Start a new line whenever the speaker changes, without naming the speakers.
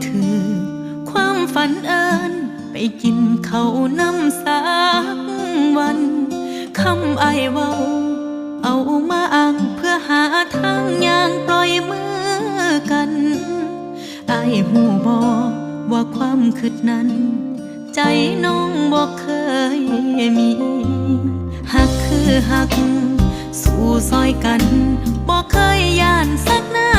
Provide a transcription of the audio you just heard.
ถือความฝันเอิญไปกินเขาวน้ำสักวันคำไอเว้าเอามาอ้างเพื่อหาทางย่างปล่อยมือกันไอหูบอกว่าความคิดนั้นใจน้องบอกเคยมีหักคือหักสู้ซอยกันบอกเคยย่านสักนา